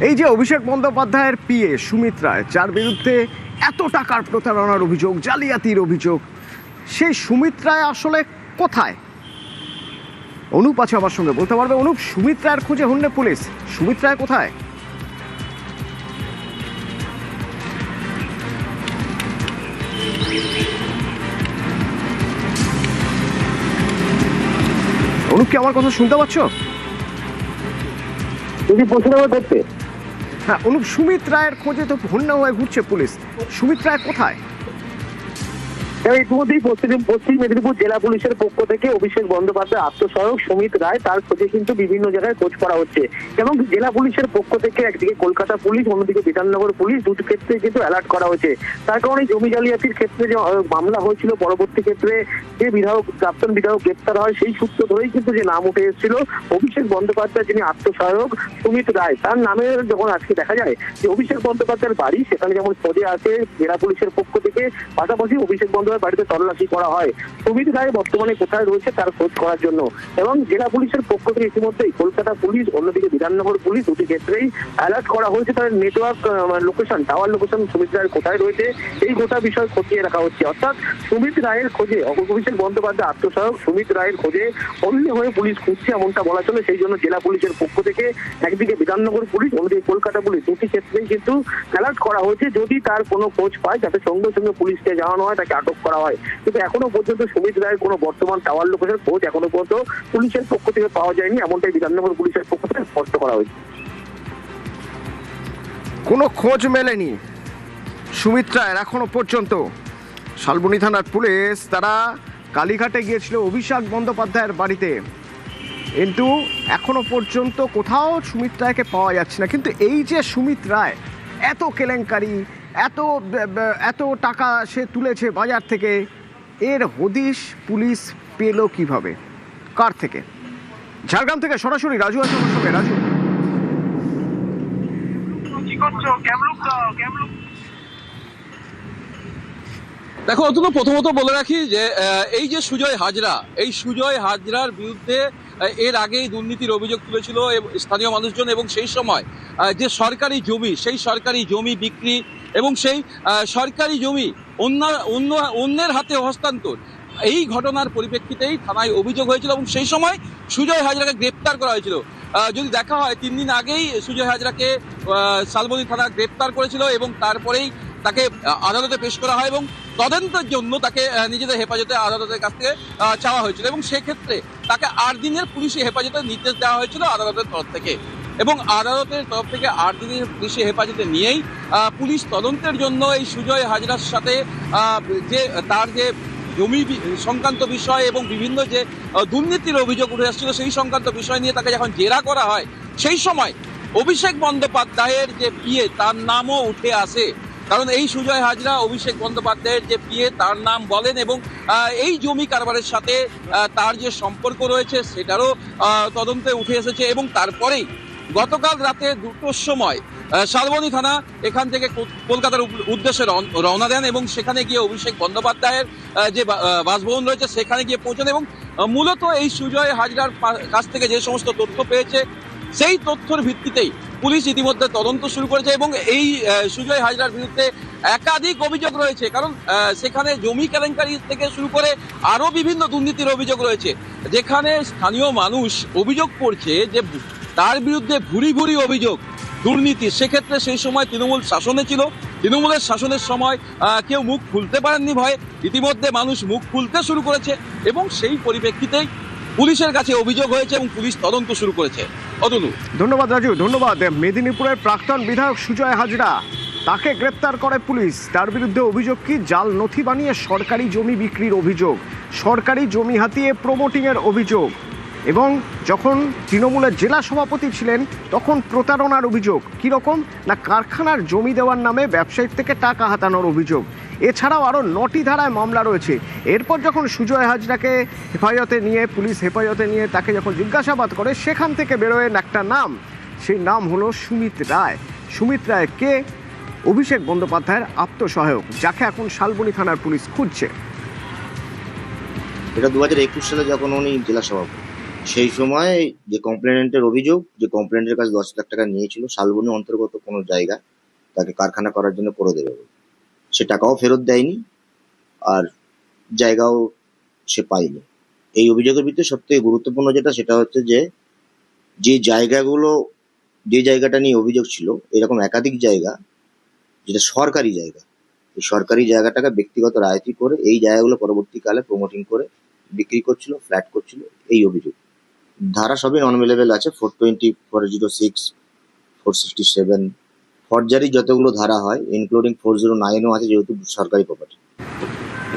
এই যে অভিষেক বন্দ্যোপাধ্যায়ের পিএ সুমিত রায়, যার বিরুদ্ধে এত টাকার প্রতারণার অভিযোগ, জালিয়াতির অভিযোগ, সেই সুমিত রায় আসলে কোথায়? অনুপ আছে আমার সঙ্গে, বলতে পারবে অনুপ, সুমিত রায়ের খোঁজে হন্যে পুলিশ, সুমিত রায় কোথায়? অনুপ কি আমার কথা শুনতে পাচ্ছ? হ্যাঁ অনুপ, সুমিত রায়ের খোঁজে তো হন্যে হয়ে ঘুরছে পুলিশ, সুমিত রায় কোথায়? ইতিমধ্যেই পশ্চিম মেদিনীপুর জেলা পুলিশের পক্ষ থেকে অভিষেক বন্দ্যোপাধ্যায় আত্মসহায়ক সুমিত রায়, তার খোঁজে কিন্তু বিভিন্ন জায়গায় খোঁজ করা হচ্ছে এবং জেলা পুলিশের পক্ষ থেকে একদিকে কলকাতা পুলিশ, অন্যদিকে বিধাননগর পুলিশ, দুটো ক্ষেত্রে কিন্তু অ্যালার্ট করা হয়েছে। তার কারণে জমি জালিয়াতির ক্ষেত্রে যে মামলা হয়েছিল, পরবর্তী ক্ষেত্রে যে প্রাক্তন বিধায়ক গ্রেপ্তার হয়, সেই সূত্র ধরেই কিন্তু যে নাম উঠে এসেছিল অভিষেক বন্দ্যোপাধ্যায়, যিনি আত্মসহায়ক সুমিত রায়, তার নামে যখন আজকে দেখা যায় যে অভিষেক বন্দ্যোপাধ্যায়ের বাড়ি, সেখানে যেমন খোঁজে আসে জেলা পুলিশের পক্ষ থেকে, পাশাপাশি অভিষেক বন্দ্যোপাধ্যায় বাড়িতে তল্লাশি করা হয় সুমিত রায় বর্তমানে কোথায় রয়েছে তার খোঁজ করার জন্য। এবং জেলা পুলিশের পক্ষ থেকে ইতিমধ্যেই কলকাতা পুলিশ, অন্যদিকে বিধাননগর পুলিশ, দুটি ক্ষেত্রেই অ্যালার্ট করা হয়েছে। তাদের network location, tower location Sumit রায়ের কোথায় রয়েছে এই গোটা বিষয় খতিয়ে রাখা হচ্ছে। অর্থাৎ সুমিত রায়ের খোঁজে, অভিষেক বন্দ্যোপাধ্যায় আত্মসহায়ক সুমিত রায়ের খোঁজে অন্য হয়ে পুলিশ খুঁজছে, এমনটা বলা চলে। সেই জন্য জেলা পুলিশের পক্ষ থেকে একদিকে বিধাননগর পুলিশ, অন্যদিকে কলকাতা পুলিশ, দুটি ক্ষেত্রেই কিন্তু অ্যালার্ট করা হয়েছে। যদি তার কোনো খোঁজ পায়, যাতে সঙ্গে সঙ্গে পুলিশকে জানানো হয়, তাকে আটক করা হয়। কিন্তু এখনো পর্যন্ত সুমিত রায়ের কোনো বর্তমান টাওয়ার লোকেশন খোঁজ এখনো পর্যন্ত পুলিশের পক্ষ থেকে পাওয়া যায়নি, এমনটাই বিধাননগর পুলিশের পক্ষ থেকে স্পষ্ট করা হয়েছে। কোনো খোঁজ মেলেনি সুমিত রায়ের এখনো পর্যন্ত। শালবনী থানার পুলিশ তারা কালীঘাটে গিয়েছিল অভিষেক বন্দ্যোপাধ্যায়ের বাড়িতে, কিন্তু এখনো পর্যন্ত কোথাও সুমিত রায়কে পাওয়া যাচ্ছে না। কিন্তু এই যে সুমিত রায়, এত কেলেঙ্কারি, এত টাকা সে তুলেছে বাজার থেকে, এর হদিশ পুলিশ পেল কিভাবে, কার থেকে? ঝাড়গ্রাম থেকে সরাসরি রাজু আছে আমার সঙ্গে। রাজু, দেখো অতুল, প্রথমত বলে রাখি যে এই যে সুজয় হাজরা, এই সুজয় হাজরার বিরুদ্ধে এর আগেই দুর্নীতির অভিযোগ তুলেছিল স্থানীয় মানুষজন, এবং সেই সময় যে সরকারি জমি, সেই সরকারি জমি বিক্রি এবং সেই সরকারি জমি অন্যের হাতে হস্তান্তর, এই ঘটনার পরিপ্রেক্ষিতেই থানায় অভিযোগ হয়েছিল এবং সেই সময় সুজয় হাজরাকে গ্রেপ্তার করা হয়েছিল। যদি দেখা হয় 3 দিন আগেই সুজয় হাজরাকে শালবনী থানা গ্রেপ্তার করেছিল এবং তারপরেই তাকে আদালতে পেশ করা হয় এবং তদন্তের জন্য তাকে নিজেদের হেফাজতে আদালতের কাছ থেকে চাওয়া হয়েছিল এবং সেক্ষেত্রে তাকে 8 দিনের পুলিশি হেফাজতের নির্দেশ দেওয়া হয়েছিল আদালতের তরফ থেকে। এবং আদালতের তরফ থেকে 8 দিনের পুলিশি হেফাজতে নিয়েই পুলিশ তদন্তের জন্য এই সুজয় হাজরার সাথে যে তার যে জমি সংক্রান্ত বিষয় এবং বিভিন্ন যে দুর্নীতির অভিযোগ উঠে আসছিল, সেই সংক্রান্ত বিষয় নিয়ে তাকে যখন জেরা করা হয়, সেই সময় অভিষেক বন্দ্যোপাধ্যায়ের যে পিএ, তার নামও উঠে আসে। কারণ এই সুজয় হাজরা অভিষেক বন্দ্যোপাধ্যায়ের যে পিএ, তার নাম বলেন এবং এই জমি কারবারের সাথে তার যে সম্পর্ক রয়েছে সেটারও তদন্তে উঠে এসেছে। এবং তারপরেই গতকাল রাতে 2টোর সময় শালবনী থানা এখান থেকে কলকাতার উদ্দেশ্যে রওনা দেন এবং সেখানে গিয়ে অভিষেক বন্দ্যোপাধ্যায়ের যে বাসভবন রয়েছে সেখানে গিয়ে পৌঁছান এবং মূলত এই সুজয় হাজরার কাছ থেকে যে সমস্ত তথ্য পেয়েছে, সেই তথ্যের ভিত্তিতেই পুলিশ ইতিমধ্যে তদন্ত শুরু করেছে এবং এই সুজয় হাজরার বিরুদ্ধে একাধিক অভিযোগ রয়েছে। কারণ সেখানে জমি কেলেঙ্কারি থেকে শুরু করে আরও বিভিন্ন দুর্নীতির অভিযোগ রয়েছে, যেখানে স্থানীয় মানুষ অভিযোগ করছে যে তার বিরুদ্ধে ভুরি ভুরি অভিযোগ দুর্নীতি। সেক্ষেত্রে সেই সময় তৃণমূল শাসনে ছিল, তৃণমূলের শাসনের সময় কেউ মুখ খুলতে পারেননি ভয়ে, ইতিমধ্যে মানুষ মুখ খুলতে শুরু করেছে এবং সেই পরিপ্রেক্ষিতেই পুলিশের কাছে অভিযোগ হয়েছে এবং পুলিশ তদন্ত শুরু করেছে। অতনু, ধন্যবাদ রাজু, ধন্যবাদ। মেদিনীপুরের প্রাক্তন বিধায়ক সুজয় হাজরা, তাকে গ্রেপ্তার করে পুলিশ। তার বিরুদ্ধে অভিযোগ কি? জাল নথি বানিয়ে সরকারি জমি বিক্রির অভিযোগ, সরকারি জমি হাতিয়ে প্রমোটিংয়ের অভিযোগ, এবং যখন তৃণমূলের জেলা সভাপতি ছিলেন তখন প্রতারণার অভিযোগ। কীরকম না, কারখানার জমি দেওয়ার নামে ব্যবসায়ীর থেকে টাকা হাতানোর অভিযোগ। এছাড়াও আরও 9টি ধারায় মামলা রয়েছে। এরপর যখন সুজয় হাজরাকে হেফাজতে নিয়ে, পুলিশ হেফাজতে নিয়ে তাকে যখন জিজ্ঞাসাবাদ করে, সেখান থেকে বেরোয় একটা নাম, সেই নাম হলো সুমিত রায়। সুমিত রায় কে? অভিষেক বন্দ্যোপাধ্যায়ের আত্মসহায়ক, যাকে এখন শালবনী থানার পুলিশ খুঁজছে। এটা 2021 সালে যখন উনি জেলা সভাপতি, সেই সময় যে কমপ্লেনেন্টের অভিযোগ যে কমপ্লেনেন্টের কাছে 10 লাখ টাকা নিয়েছিল শালবনী অন্তর্গত কোনো জায়গা তাকে কারখানা করার জন্য করে দেবে বলে। সে টাকাও ফেরত দেয়নি আর জায়গাও সে পায়নি। এই অভিযোগের ভিতরে সবথেকে গুরুত্বপূর্ণ যেটা সেটা হচ্ছে যে যে জায়গাগুলো যে জায়গাটা নিয়ে অভিযোগ ছিল এরকম একাধিক জায়গা যেটা সরকারি জায়গা, এই সরকারি জায়গাটাকে ব্যক্তিগত রায়তি করে এই জায়গাগুলো পরবর্তীকালে প্রমোটিং করে বিক্রি করছিল, ফ্ল্যাট করছিল, এই অভিযোগ। ধারা সবই নন অ্যাভেলেবেল আছে, 420, 406, 467, ফরজারি যতগুলো ধারা হয় ইনক্লুডিং 409ও আছে যেহেতু সরকারি প্রপার্টি।